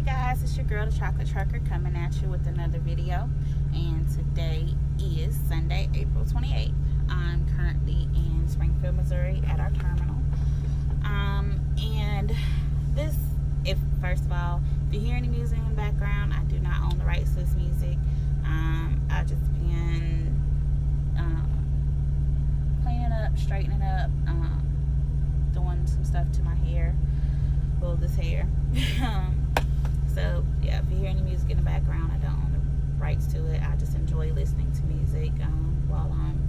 guys, it's your girl, the Chocolate Trucker, coming at you with another video. And today is Sunday, April 28th. I'm currently in Springfield, Missouri at our terminal. And this, first of all, if you hear any music in the background, I do not own the rights to this music. I just been cleaning up, straightening up, doing some stuff to my hair, well, this hair. So yeah, if you hear any music in the background, I don't own the rights to it. I just enjoy listening to music while I'm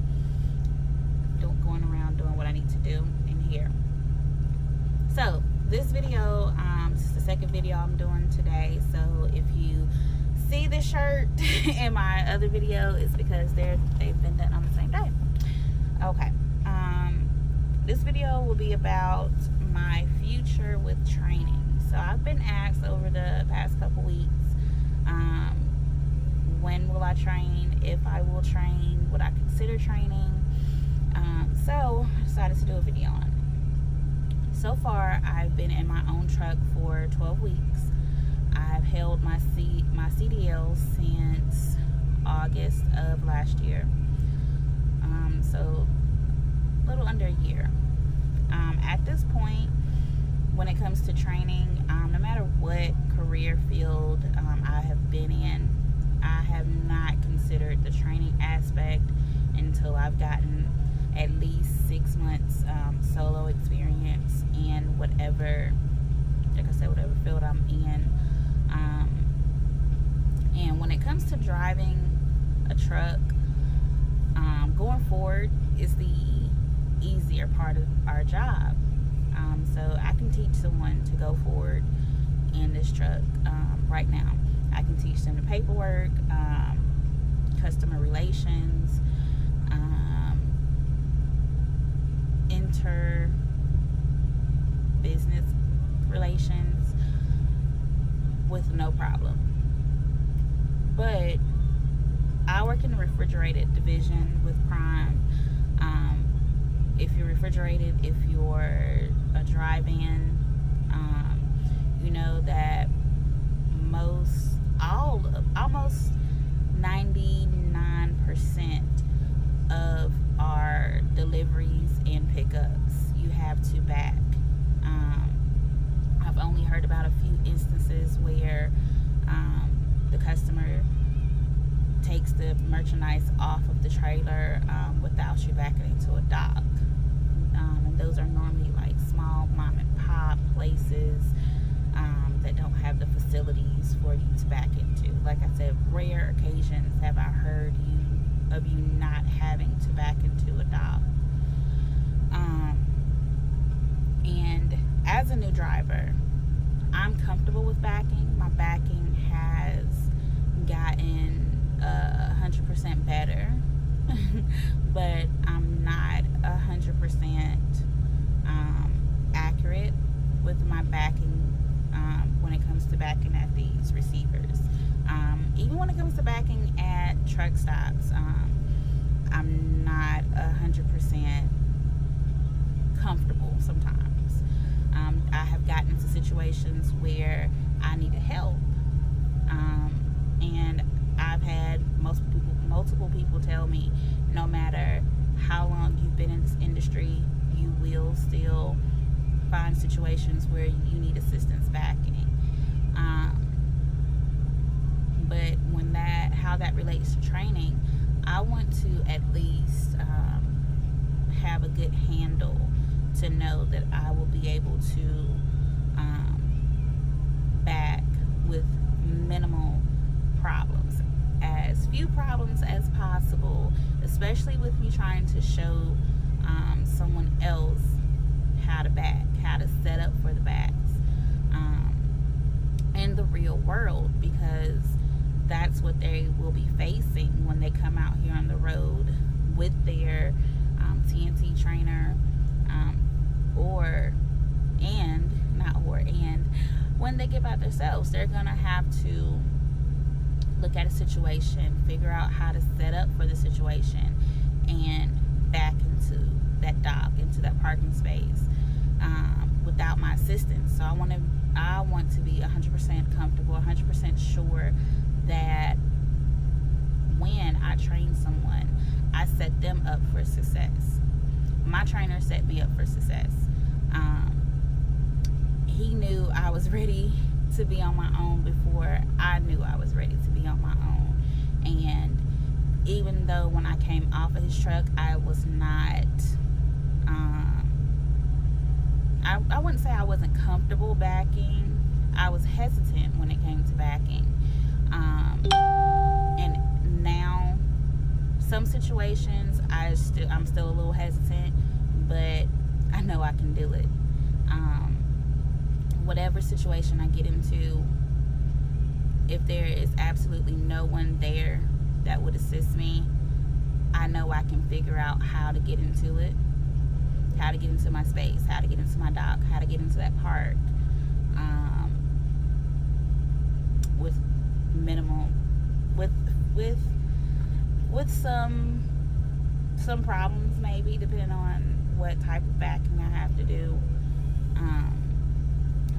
going around doing what I need to do in here. So this video, this is the second video I'm doing today. So if you see this shirt in my other video, it's because they've been done on the same day. Okay. This video will be about my future with training. So I've been asked over the past couple weeks, when will I train, if I will train, would I consider training. So I decided to do a video on it. So far, I've been in my own truck for 12 weeks. I've held my CDL since August of last year. So a little under a year. At this point, when it comes to training, no matter what career field I have been in, I have not considered the training aspect until I've gotten at least 6 months solo experience in whatever, like I said, whatever field I'm in. And when it comes to driving a truck, going forward is the easier part of our job. So I can teach someone to go forward in this truck right now. I can teach them the paperwork, customer relations, inter-business relations with no problem. But I work in the refrigerated division with Prime. If you're refrigerated, if you're a drive-in, you know that almost 99% of our deliveries and pickups, you have to back. I've only heard about a few instances where the customer takes the merchandise off of the trailer without you backing into a dock. And those are normally like small mom and pop places that don't have the facilities for you to back into. Like I said, rare occasions have I heard of you not having to back into a dock. And as a new driver, I'm comfortable with backing. My backing has gotten 100% better, but I'm not 100% accurate with my backing when it comes to backing at these receivers. Even when it comes to backing at truck stops, I'm not 100% comfortable sometimes. I have gotten into situations where I needed help, and I've had multiple people tell me, no matter how long you've been in this industry, you will still find situations where you need assistance backing. But how that relates to training, I want to at least have a good handle to know that I will be able to back with minimal problems, as few problems as possible, especially with me trying to show someone else how to back, how to set up for the backs in the real world, because that's what they will be facing when they come out here on the road with their TNT trainer, and when they get by themselves, they're gonna have to look at a situation, figure out how to set up for the situation, and back into that dock, into that parking space. without my assistance. So I want to be 100% comfortable, 100% sure that when I train someone, I set them up for success. My trainer set me up for success. He knew I was ready to be on my own before I knew I was ready to be on my own. And even though when I came off of his truck, I was not, I wouldn't say I wasn't comfortable backing. I was hesitant when it came to backing. And now, some situations, I'm still a little hesitant, but I know I can do it. Whatever situation I get into, if there is absolutely no one there that would assist me, I know I can figure out how to get into it, how to get into my space, how to get into my dock, how to get into that park, with minimal, with some problems, maybe, depending on what type of backing I have to do.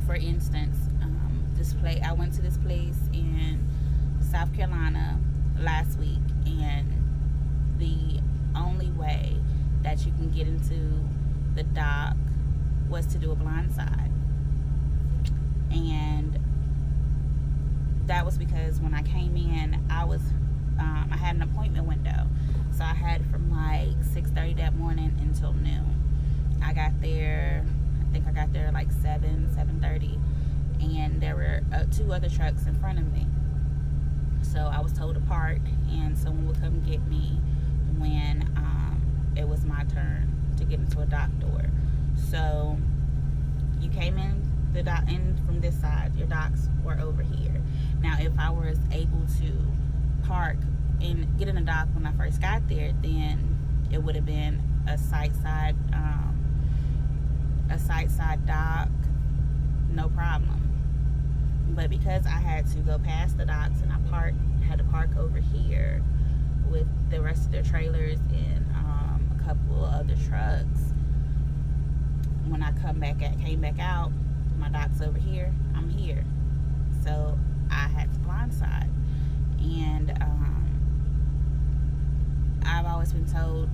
For instance, I went to this place in South Carolina last week, and the only way that you can get into the dock was to do a blindside. And that was because when I came in, I had an appointment window. So I had from like 6:30 that morning until noon. I got there like 7:30, and there were 2 other trucks in front of me. So I was told to park, and someone would come get me when it was my turn to get into a dock door. So you came in from this side, your docks were over here. Now, if I was able to park and get in a dock when I first got there, then it would have been a side dock, no problem. But because I had to go past the docks and I had to park over here with the rest of their trailers and a couple of other trucks, when I came back out, my dock's over here, I'm here. So I had to blindside. And I've always been told,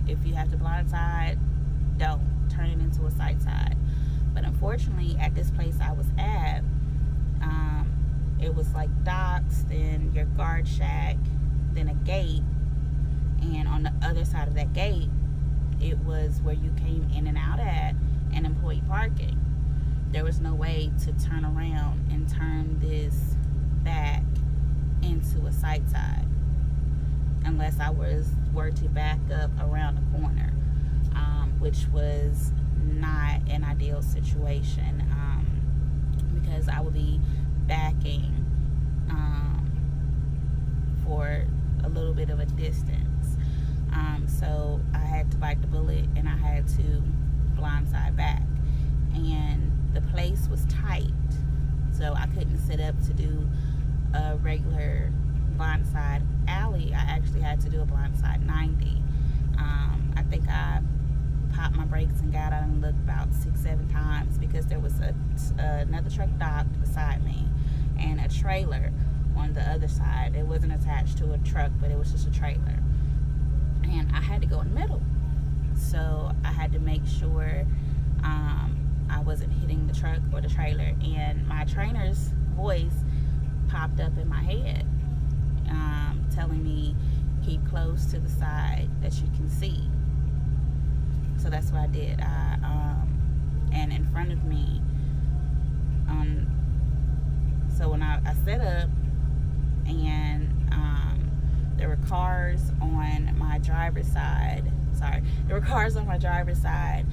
if you have to blindside, don't turn it into a sight side. But unfortunately, at this place I was at, it was like docks, then your guard shack, then a gate, and on the other side of that gate, it was where you came in and out at, and employee parking. There was no way to turn around and turn this back into a sight side unless I were to back up around the corner, which was not an ideal situation, because I would be backing for a little bit of a distance. So I had to bite the bullet, and I had to blindside back. And the place was tight, so I couldn't sit up to do a regular blindside alley. I actually had to do a blindside 90. I think I popped my brakes and got out and looked about 6-7 times, because there was another truck docked beside me and a trailer on the other side. It wasn't attached to a truck, but it was just a trailer, and I had to go in the middle. So I had to make sure I wasn't hitting the truck or the trailer, and my trainer's voice popped up in my head, telling me, keep close to the side that you can see. So that's what I did. And in front of me, so when I set up, and there were cars on my driver's side. There were cars on my driver's side,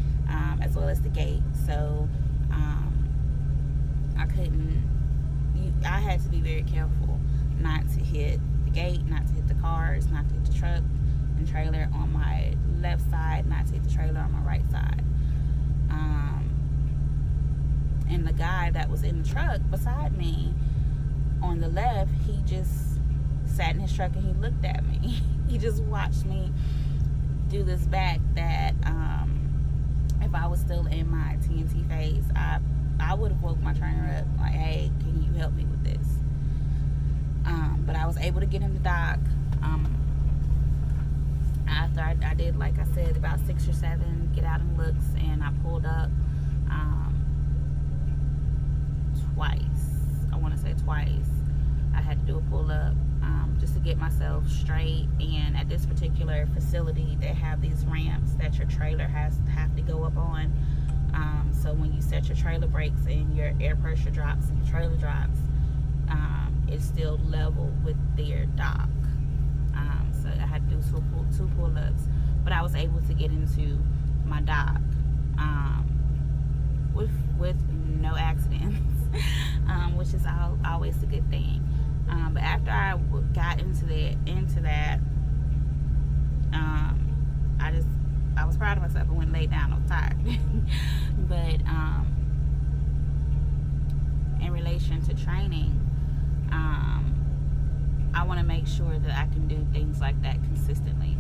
as well as the gate. So I had to be very careful not to hit the gate, not to hit the cars, not to hit the truck and trailer on my left side, not to hit the trailer on my right side. And the guy that was in the truck beside me on the left, he just sat in his truck and he looked at me. He just watched me do this back that if I was still in my TNT phase, I would have woke my trainer up like, hey, can you help me with this? But I was able to get in the dock. After I did, like I said, about 6 or 7 get out and looks, and I pulled up twice. I want to say twice. I had to do a pull up just to get myself straight. And at this particular facility, they have these ramps that your trailer have to go up on. So when you set your trailer brakes and your air pressure drops and your trailer drops, it's still level with their dock. So I had to do 2 pull-ups, but I was able to get into my dock with no accidents, which is always a good thing. But after I got into that, I was proud of myself. I went and laid down. I was tired. But in relation to training, I want to make sure that I can do things like that consistently.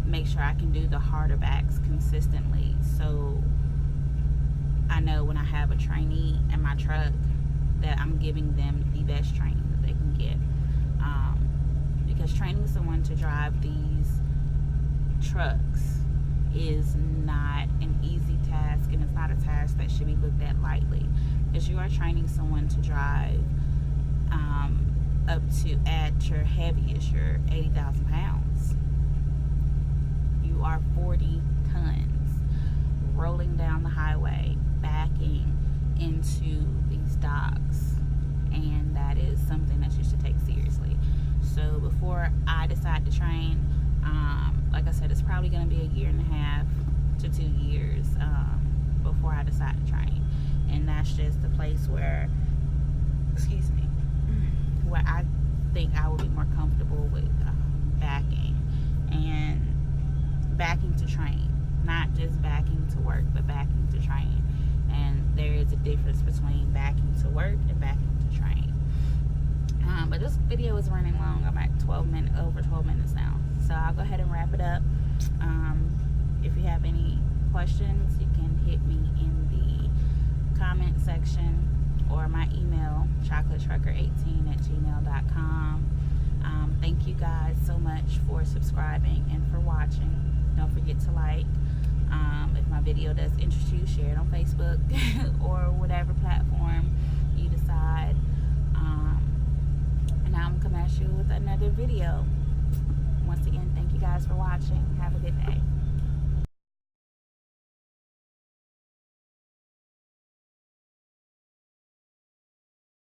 Make sure I can do the harder backs consistently, so I know when I have a trainee in my truck that I'm giving them the best training that they can get. Because training someone to drive these trucks is not an easy task, and it's not a task that should be looked at lightly, because you are training someone to drive up to, at your heaviest, you're 80,000 pounds. You are 40 tons rolling down the highway, backing into these docks, and that is something that you should take seriously. So before I decide to train, like I said, it's probably going to be 1.5 to 2 years before I decide to train. And that's just the place where, where I think I would be more comfortable with backing to train, not just backing to work, but backing to train. And there is a difference between backing to work and backing to train. But this video is running long. I'm at over 12 minutes now, so I'll go ahead and wrap it up. If you have any questions, you can hit me in the comment section or my email, chocolatetrucker18@gmail.com. Thank you guys so much for subscribing and for watching. Don't forget to like. If my video does interest you, share it on Facebook or whatever platform you decide. And I'm coming at you with another video. Once again, thank you guys for watching. Have a good day.